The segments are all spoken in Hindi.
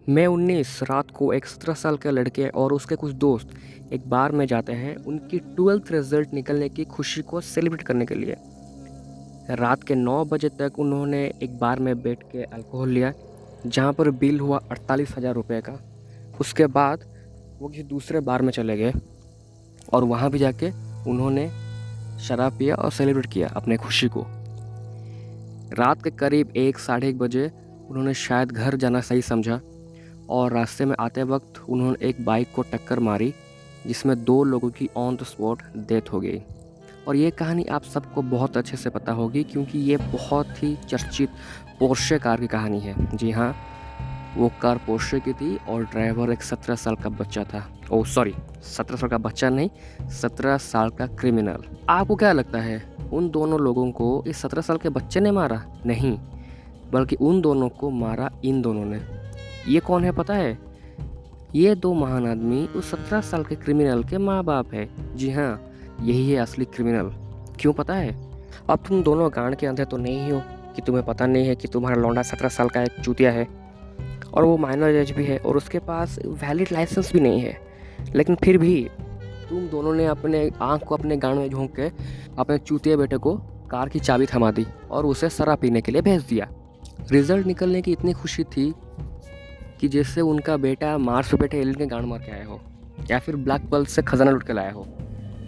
मई 19 रात को एक 17 साल के लड़के और उसके कुछ दोस्त एक बार में जाते हैं उनकी 12th रिजल्ट निकलने की खुशी को सेलिब्रेट करने के लिए। रात के 9 बजे तक उन्होंने एक बार में बैठ के अल्कोहल लिया, जहाँ पर बिल हुआ 48,000 रुपये का। उसके बाद वो किसी दूसरे बार में चले गए और वहाँ भी जाके उन्होंने शराब पिया और सेलिब्रेट किया अपने खुशी को। रात के करीब 1-1:30 बजे उन्होंने शायद घर जाना सही समझा और रास्ते में आते वक्त उन्होंने एक बाइक को टक्कर मारी, जिसमें 2 लोगों की ऑन द स्पॉट डेथ हो गई। और ये कहानी आप सबको बहुत अच्छे से पता होगी, क्योंकि ये बहुत ही चर्चित पोर्शे कार की कहानी है। जी हाँ, वो कार पोर्शे की थी और ड्राइवर एक 17 साल का बच्चा था। ओह सॉरी, 17 साल का बच्चा नहीं, 17 साल का क्रिमिनल। आपको क्या लगता है उन दोनों लोगों को इस 17 साल के बच्चे ने मारा? नहीं, बल्कि उन दोनों को मारा इन दोनों ने। ये कौन है पता है? ये 2 महान आदमी उस 17 साल के क्रिमिनल के माँ बाप है। जी हाँ, यही है असली क्रिमिनल। क्यों पता है? अब तुम दोनों गांड के अंधे तो नहीं हो कि तुम्हें पता नहीं है कि तुम्हारा लौंडा 17 साल का एक चूतिया है और वो माइनर एज भी है और उसके पास वैलिड लाइसेंस भी नहीं है। लेकिन फिर भी तुम दोनों ने अपने आँख को अपने गांड में झोंक के अपने चूतिया बेटे को कार की चाबी थमा दी और उसे शराब पीने के लिए भेज दिया। रिजल्ट निकलने की इतनी खुशी थी कि जैसे उनका बेटा मार्स पे बैठे एलियन के गांड मार के आया हो या फिर ब्लैक पर्ल से खजाना लुट के लाया हो।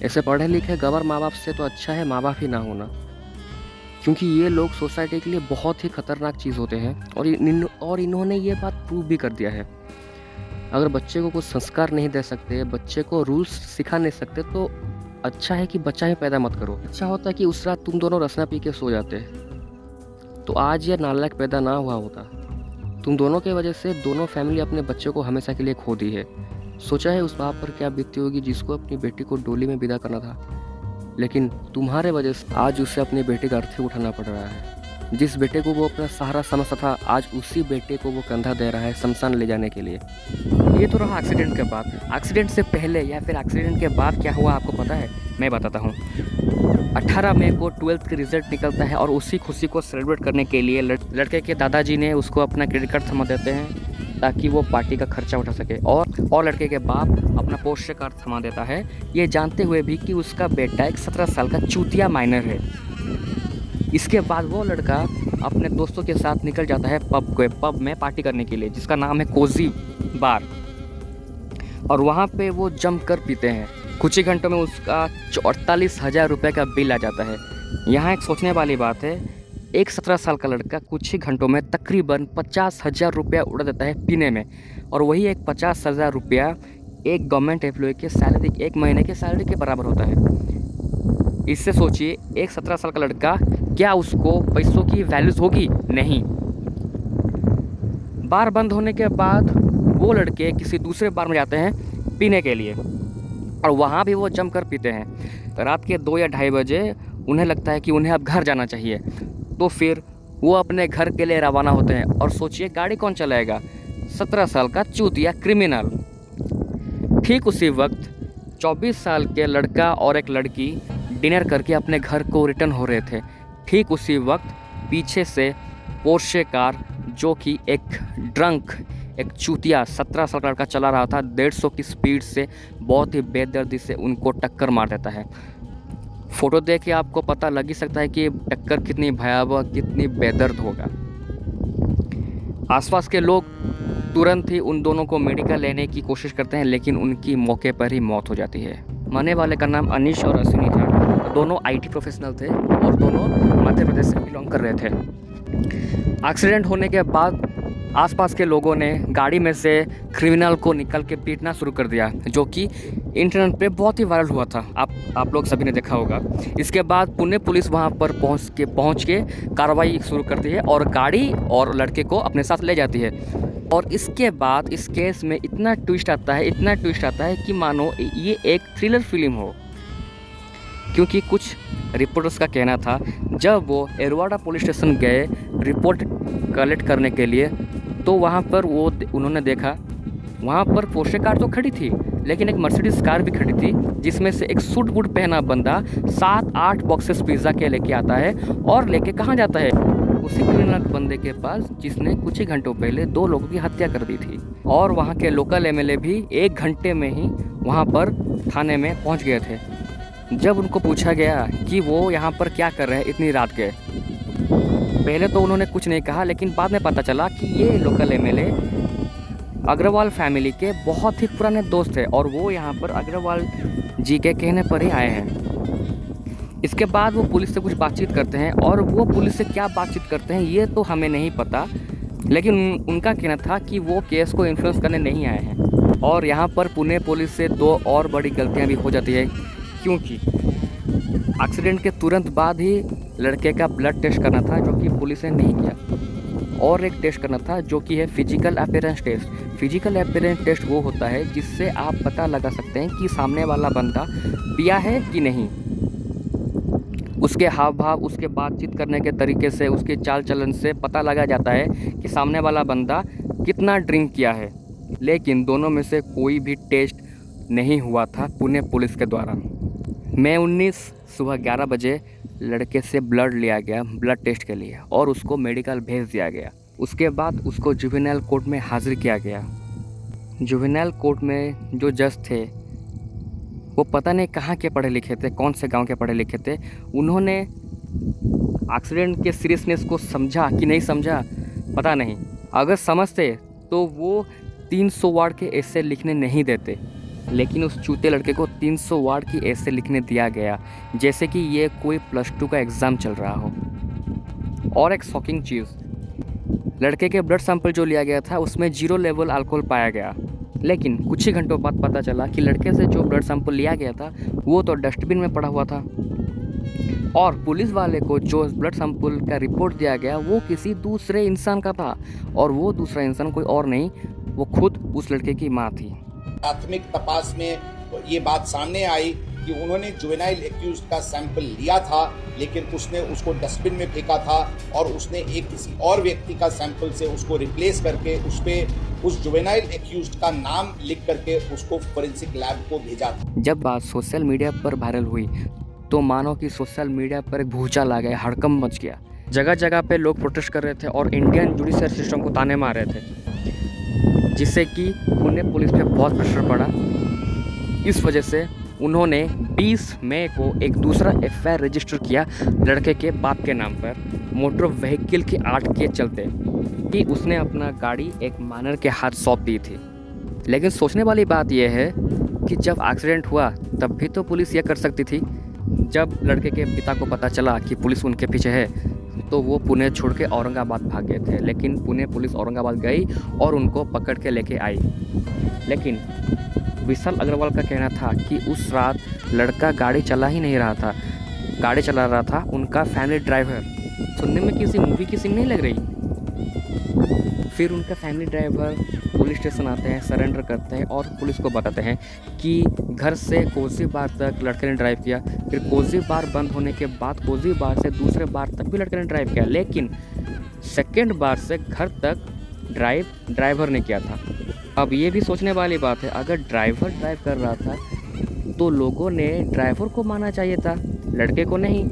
ऐसे पढ़े लिखे गवर माँ बाप से तो अच्छा है माँ बाप ही ना होना, क्योंकि ये लोग सोसाइटी के लिए बहुत ही खतरनाक चीज़ होते हैं और इन्होंने ये बात प्रूव भी कर दिया है। अगर बच्चे को कुछ संस्कार नहीं दे सकते, बच्चे को रूल्स सिखा नहीं सकते, तो अच्छा है कि बच्चा ही पैदा मत करो। अच्छा होता है कि उस रात तुम दोनों रसना पी के सो जाते, तो आज ये नालायक पैदा ना हुआ होता। तुम दोनों की वजह से दोनों फैमिली अपने बच्चे को हमेशा के लिए खो दी है। सोचा है उस बाप पर क्या बीतती होगी जिसको अपनी बेटी को डोली में विदा करना था, लेकिन तुम्हारे वजह से आज उसे अपनी बेटी का अर्थी उठाना पड़ रहा है। जिस बेटे को वो अपना सहारा समझता था, आज उसी बेटे को वो कंधा दे रहा है शमशान ले जाने के लिए। ये तो रहा एक्सीडेंट के बाद। एक्सीडेंट से पहले या फिर एक्सीडेंट के बाद क्या हुआ आपको पता है? मैं बताता हूँ। 18 मई को 12th की रिजल्ट निकलता है और उसी खुशी को सेलिब्रेट करने के लिए लड़के के दादाजी ने उसको अपना क्रेडिट कार्ड थमा देते हैं ताकि वो पार्टी का खर्चा उठा सके, और लड़के के बाप अपना पोर्शे कार थमा देता है, ये जानते हुए भी कि उसका बेटा एक 17 साल का चूतिया माइनर है। इसके बाद वो लड़का अपने दोस्तों के साथ निकल जाता है पब में पार्टी करने के लिए, जिसका नाम है कोजी बार, और वहाँ पे वो जम कर पीते हैं। कुछ ही घंटों में उसका 48,000 रुपये का बिल आ जाता है। यहाँ एक सोचने वाली बात है, एक 17 साल का लड़का कुछ ही घंटों में तकरीबन 50,000 रुपया उड़ा देता है पीने में, और वही एक 50,000 रुपया एक गवर्नमेंट एम्प्लॉय के सैलरी, एक महीने के सैलरी के बराबर होता है। इससे सोचिए, एक 17 साल का लड़का, क्या उसको पैसों की वैल्यूज होगी? नहीं। बार बंद होने के बाद वो लड़के किसी दूसरे बार में जाते हैं पीने के लिए, और वहाँ भी वो जम कर पीते हैं। रात के 2 या 2:30 बजे उन्हें लगता है कि उन्हें अब घर जाना चाहिए, तो फिर वो अपने घर के लिए रवाना होते हैं। और सोचिए, गाड़ी कौन चलाएगा? 17 साल का चूतिया क्रिमिनल। ठीक उसी वक्त 24 साल के लड़का और एक लड़की डिनर करके अपने घर को रिटर्न हो रहे थे। ठीक उसी वक्त पीछे से पोर्शे कार, जो कि एक चूतिया 17 साल का लड़का चला रहा था, 150 की स्पीड से बहुत ही बेदर्दी से उनको टक्कर मार देता है। फोटो देख के आपको पता लग ही सकता है कि टक्कर कितनी भयावह, कितनी बेदर्द होगा। आसपास के लोग तुरंत ही उन दोनों को मेडिकल लेने की कोशिश करते हैं, लेकिन उनकी मौके पर ही मौत हो जाती है। मरने वाले का नाम अनीश और अश्विनी था। दोनों IT प्रोफेशनल थे और दोनों मध्य प्रदेश से बिलोंग कर रहे थे। एक्सीडेंट होने के बाद आसपास के लोगों ने गाड़ी में से क्रिमिनल को निकल के पीटना शुरू कर दिया, जो कि इंटरनेट पे बहुत ही वायरल हुआ था। आप लोग सभी ने देखा होगा। इसके बाद पुणे पुलिस वहां पर पहुंच के कार्रवाई शुरू करती है और गाड़ी और लड़के को अपने साथ ले जाती है। और इसके बाद इस केस में इतना ट्विस्ट आता है कि मानो ये एक थ्रिलर फिल्म हो, क्योंकि कुछ रिपोर्टर्स का कहना था, जब वो एरवाड़ा पुलिस स्टेशन गए रिपोर्ट कलेक्ट करने के लिए, तो वहाँ पर उन्होंने देखा, वहाँ पर पोर्शे कार तो खड़ी थी, लेकिन एक मर्सिडीज कार भी खड़ी थी, जिसमें से एक सूट बूट पहना बंदा 7-8 बॉक्सेस पिज़्ज़ा के लेके आता है और लेके कहाँ जाता है? उसी क्रिमिनल बंदे के पास जिसने कुछ ही घंटों पहले 2 लोगों की हत्या कर दी थी। और वहाँ के लोकल एमएलए भी 1 घंटे में ही वहाँ पर थाने में पहुँच गए थे। जब उनको पूछा गया कि वो यहाँ पर क्या कर रहे हैं इतनी रात के, पहले तो उन्होंने कुछ नहीं कहा, लेकिन बाद में पता चला कि ये लोकल एमएलए अग्रवाल फैमिली के बहुत ही पुराने दोस्त थे और वो यहाँ पर अग्रवाल जी के कहने पर ही आए हैं। इसके बाद वो पुलिस से कुछ बातचीत करते हैं और वो पुलिस से क्या बातचीत करते हैं ये तो हमें नहीं पता, लेकिन उनका कहना था कि वो केस को इन्फ्लुएंस करने नहीं आए हैं। और यहाँ पर पुणे पुलिस से 2 और बड़ी गलतियाँ भी हो जाती है, क्योंकि एक्सीडेंट के तुरंत बाद ही लड़के का ब्लड टेस्ट करना था जो कि पुलिस ने नहीं किया, और एक टेस्ट करना था जो कि है physical appearance test. Physical appearance test वो होता है जिससे आप पता लगा सकते हैं कि सामने वाला बंदा पिया है कि नहीं। उसके हाव भाव, उसके बातचीत करने के तरीके से, उसके चाल चलन से पता लगा जाता है कि सामने वाला बंदा कितना ड्रिंक किया है। लेकिन दोनों में से कोई भी टेस्ट नहीं हुआ था पुणे पुलिस के द्वारा। मई 19 सुबह 11 बजे लड़के से ब्लड लिया गया ब्लड टेस्ट के लिए और उसको मेडिकल भेज दिया गया। उसके बाद उसको जुवेनाइल कोर्ट में हाजिर किया गया। जुवेनाइल कोर्ट में जो जज थे वो पता नहीं कहाँ के पढ़े लिखे थे, कौन से गांव के पढ़े लिखे थे। उन्होंने एक्सीडेंट के सीरियसनेस को समझा कि नहीं समझा पता नहीं, अगर समझते तो वो 300 वर्ड के एसे लिखने नहीं देते, लेकिन उस चूते लड़के को 300 वर्ड की एसे लिखने दिया गया जैसे कि ये कोई +2 का एग्ज़ाम चल रहा हो। और एक शॉकिंग चीज़, लड़के के ब्लड सैंपल जो लिया गया था उसमें 0 लेवल अल्कोहल पाया गया, लेकिन कुछ ही घंटों बाद पता चला कि लड़के से जो ब्लड सैंपल लिया गया था वो तो डस्टबिन में पड़ा हुआ था। और पुलिस वाले को जो ब्लड सैंपल का रिपोर्ट दिया गया वो किसी दूसरे इंसान का था, और वो दूसरा इंसान कोई और नहीं, वो खुद उस लड़के की माँ थी। प्राथमिक तपास में ये बात सामने आई कि उन्होंने जुवेनाइल एक्यूज्ड का सैंपल लिया था, लेकिन उसने उसको डस्टबिन में फेंका था और उसने एक किसी और व्यक्ति का सैंपल से उसको रिप्लेस करके उस पे उस जुवेनाइल एक्यूज्ड का नाम लिख करके उसको फोरेंसिक लैब को भेजा था। जब बात सोशल मीडिया पर वायरल हुई तो मानो कि सोशल मीडिया पर एक भूचाल आ गया, हड़कंप मच गया। जगह जगह पे लोग प्रोटेस्ट कर रहे थे और इंडियन जुडिशियल सिस्टम को ताने मार रहे थे, जिससे कि पुणे पुलिस पे बहुत प्रेशर पड़ा। इस वजह से उन्होंने 20 मई को एक दूसरा एफआईआर रजिस्टर किया लड़के के बाप के नाम पर, मोटर व्हीकल की आर्ट के चलते कि उसने अपना गाड़ी एक माइनर के हाथ सौंप दी थी। लेकिन सोचने वाली बात यह है कि जब एक्सीडेंट हुआ तब भी तो पुलिस यह कर सकती थी। जब लड़के के पिता को पता चला कि पुलिस उनके पीछे है तो वो पुणे छोड़ के औरंगाबाद भाग गए थे, लेकिन पुणे पुलिस औरंगाबाद गई और उनको पकड़ के लेके आई। लेकिन विशाल अग्रवाल का कहना था कि उस रात लड़का गाड़ी चला ही नहीं रहा था, गाड़ी चला रहा था उनका फैमिली ड्राइवर। सुनने में किसी मूवी की सीन नहीं लग रही। फिर उनका फैमिली ड्राइवर पुलिस स्टेशन आते हैं, सरेंडर करते हैं और पुलिस को बताते हैं कि घर से कोसी बार तक लड़के ने ड्राइव किया। फिर कोसी बार बंद होने के बाद कोसी बार से दूसरे बार तक भी लड़के ने ड्राइव किया, लेकिन सेकेंड बार से घर तक ड्राइवर ने किया था। अब ये भी सोचने वाली बात है, अगर ड्राइवर ड्राइव कर रहा था तो लोगों ने ड्राइवर को मानना चाहिए था, लड़के को नहीं।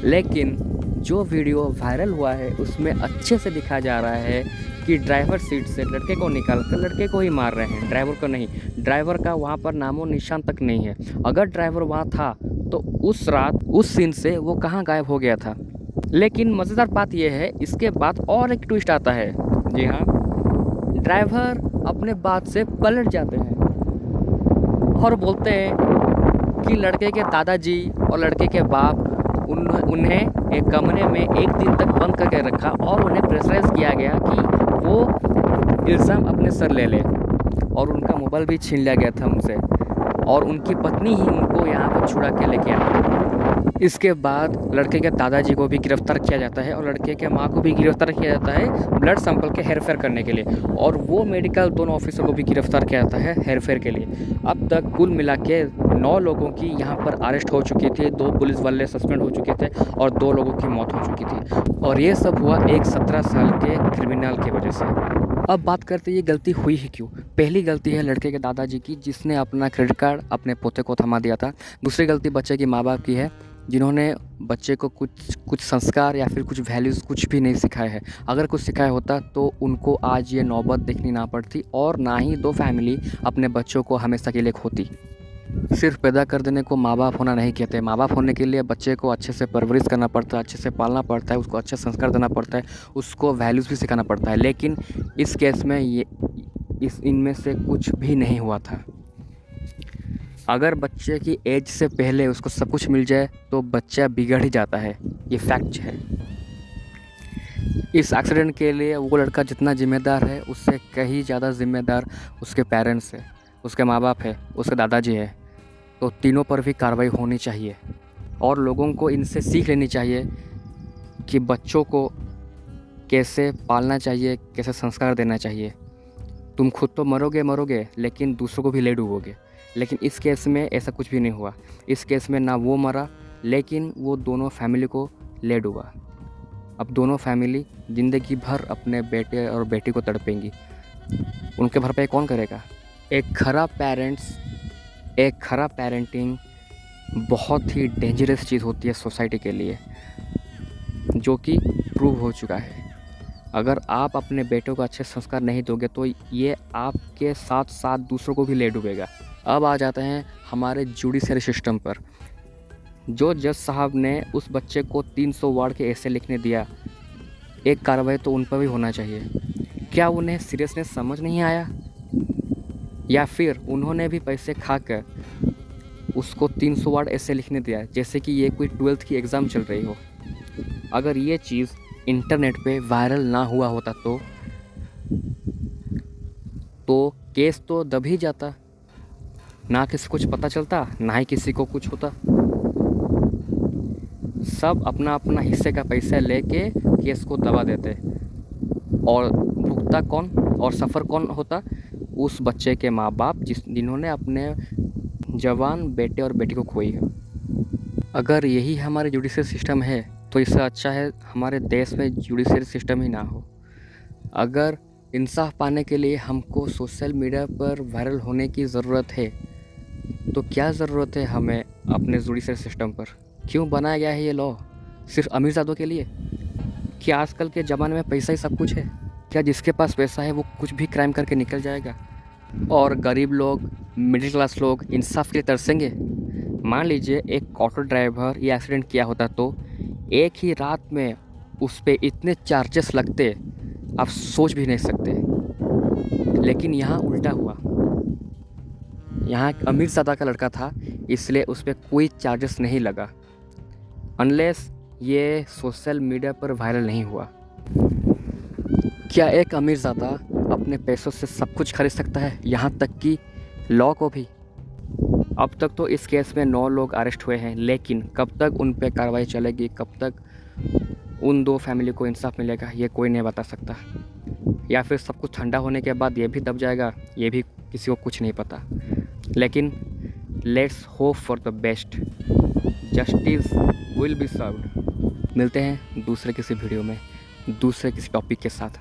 लेकिन जो वीडियो वायरल हुआ है उसमें अच्छे से दिखा जा रहा है कि ड्राइवर सीट से लड़के को निकाल कर लड़के को ही मार रहे हैं, ड्राइवर को नहीं। ड्राइवर का वहाँ पर नामो निशान तक नहीं है। अगर ड्राइवर वहाँ था तो उस रात उस सीन से वो कहाँ गायब हो गया था। लेकिन मज़ेदार बात यह है, इसके बाद और एक ट्विस्ट आता है। जी हाँ, ड्राइवर अपने बात से पलट जाते हैं और बोलते हैं कि लड़के के दादाजी और लड़के के बाप उन्हें एक कमरे में 1 दिन तक बंद करके रखा और उन्हें प्रेशराइज किया गया कि वो इल्ज़ाम अपने सर ले ले, और उनका मोबाइल भी छीन लिया गया था उनसे, और उनकी पत्नी ही उनको यहाँ पर छुड़ा के लेके आई। इसके बाद लड़के के दादाजी को भी गिरफ्तार किया जाता है और लड़के के माँ को भी गिरफ्तार किया जाता है ब्लड सैंपल के हेरफेर करने के लिए, और वो मेडिकल दोनों ऑफिसर को भी गिरफ्तार किया जाता है हेरफेर के लिए। अब तक कुल मिला के 9 लोगों की यहाँ पर अरेस्ट हो चुकी थी, 2 पुलिस वाले सस्पेंड हो चुके थे और 2 लोगों की मौत हो चुकी थी, और ये सब हुआ एक 17 साल के क्रिमिनल की वजह से। अब बात करते हैं ये गलती हुई है क्यों। पहली गलती है लड़के के दादाजी की, जिसने अपना क्रेडिट कार्ड अपने पोते को थमा दिया था। दूसरी गलती बच्चे के माँ बाप की है, जिन्होंने बच्चे को कुछ संस्कार या फिर कुछ वैल्यूज़ कुछ भी नहीं सिखाए हैं। अगर कुछ सिखाया होता तो उनको आज ये नौबत देखनी ना पड़ती और ना ही दो फैमिली अपने बच्चों को हमेशा के लिए खोती। सिर्फ पैदा कर देने को माँ बाप होना नहीं कहते। माँ बाप होने के लिए बच्चे को अच्छे से परवरिश करना पड़ता है, अच्छे से पालना पड़ता है, उसको अच्छे संस्कार देना पड़ता है, उसको वैल्यूज़ भी सिखाना पड़ता है। लेकिन इस केस में इनमें से कुछ भी नहीं हुआ था। अगर बच्चे की एज से पहले उसको सब कुछ मिल जाए तो बच्चा बिगड़ ही जाता है, ये फैक्ट है। इस एक्सीडेंट के लिए वो लड़का जितना जिम्मेदार है उससे कहीं ज़्यादा जिम्मेदार उसके पेरेंट्स है, उसके माँ बाप है, उसके दादाजी है। तो तीनों पर भी कार्रवाई होनी चाहिए और लोगों को इनसे सीख लेनी चाहिए कि बच्चों को कैसे पालना चाहिए, कैसे संस्कार देना चाहिए। तुम खुद तो मरोगे लेकिन दूसरों को भी ले डूबोगे। लेकिन इस केस में ऐसा कुछ भी नहीं हुआ। इस केस में ना वो मरा लेकिन वो दोनों फैमिली को ले डूबा। अब दोनों फैमिली ज़िंदगी भर अपने बेटे और बेटी को तड़पेंगी। उनके भरपाई कौन करेगा? एक खराब पेरेंटिंग बहुत ही डेंजरस चीज़ होती है सोसाइटी के लिए, जो कि प्रूव हो चुका है। अगर आप अपने बेटों को अच्छे संस्कार नहीं दोगे तो ये आपके साथ साथ दूसरों को भी ले डूबेगा। अब आ जाते हैं हमारे जुडिशरी सिस्टम पर। जो जज साहब ने उस बच्चे को 300 वर्ड के ऐसे लिखने दिया, एक कार्रवाई तो उन पर भी होना चाहिए। क्या उन्हें सीरियसनेस समझ नहीं आया, या फिर उन्होंने भी पैसे खाकर उसको 300 वर्ड ऐसे लिखने दिया जैसे कि ये कोई 12th की एग्ज़ाम चल रही हो? अगर ये चीज़ इंटरनेट पे वायरल ना हुआ होता तो केस तो दब ही जाता, ना किसी को कुछ पता चलता, ना ही किसी को कुछ होता। सब अपना अपना हिस्से का पैसा लेके केस को दबा देते और भुगता कौन और सफ़र कौन होता? उस बच्चे के माँ बाप जिन्होंने अपने जवान बेटे और बेटी को खोई है। अगर यही हमारे जुडिशरी सिस्टम है तो इससे अच्छा है हमारे देश में जुडिशरी सिस्टम ही ना हो। अगर इंसाफ पाने के लिए हमको सोशल मीडिया पर वायरल होने की ज़रूरत है तो क्या ज़रूरत है हमें अपने जुडिशरी सिस्टम पर? क्यों बनाया गया है ये लॉ? सिर्फ अमीरज़ादों के लिए? क्या आजकल के ज़माने में पैसा ही सब कुछ है? क्या जिसके पास पैसा है वो कुछ भी क्राइम करके निकल जाएगा और गरीब लोग, मिडिल क्लास लोग इंसाफ के लिए तरसेंगे? मान लीजिए एक ऑटो ड्राइवर ये एक्सीडेंट किया होता तो एक ही रात में उस पे इतने चार्जेस लगते आप सोच भी नहीं सकते। लेकिन यहाँ उल्टा हुआ। यहाँ एक अमीरज़ादा का लड़का था इसलिए उस पर कोई चार्जेस नहीं लगा, अनलेस ये सोशल मीडिया पर वायरल नहीं हुआ। क्या एक अमीरज़ादा अपने पैसों से सब कुछ खरीद सकता है, यहाँ तक कि लॉ को भी? अब तक तो इस केस में 9 लोग अरेस्ट हुए हैं, लेकिन कब तक उन पे कार्रवाई चलेगी, कब तक उन दो फैमिली को इंसाफ मिलेगा, ये कोई नहीं बता सकता। या फिर सब कुछ ठंडा होने के बाद ये भी दब जाएगा, ये भी किसी को कुछ नहीं पता। लेकिन let's hope for the best. Justice will be served. मिलते हैं दूसरे किसी वीडियो में दूसरे किसी टॉपिक के साथ।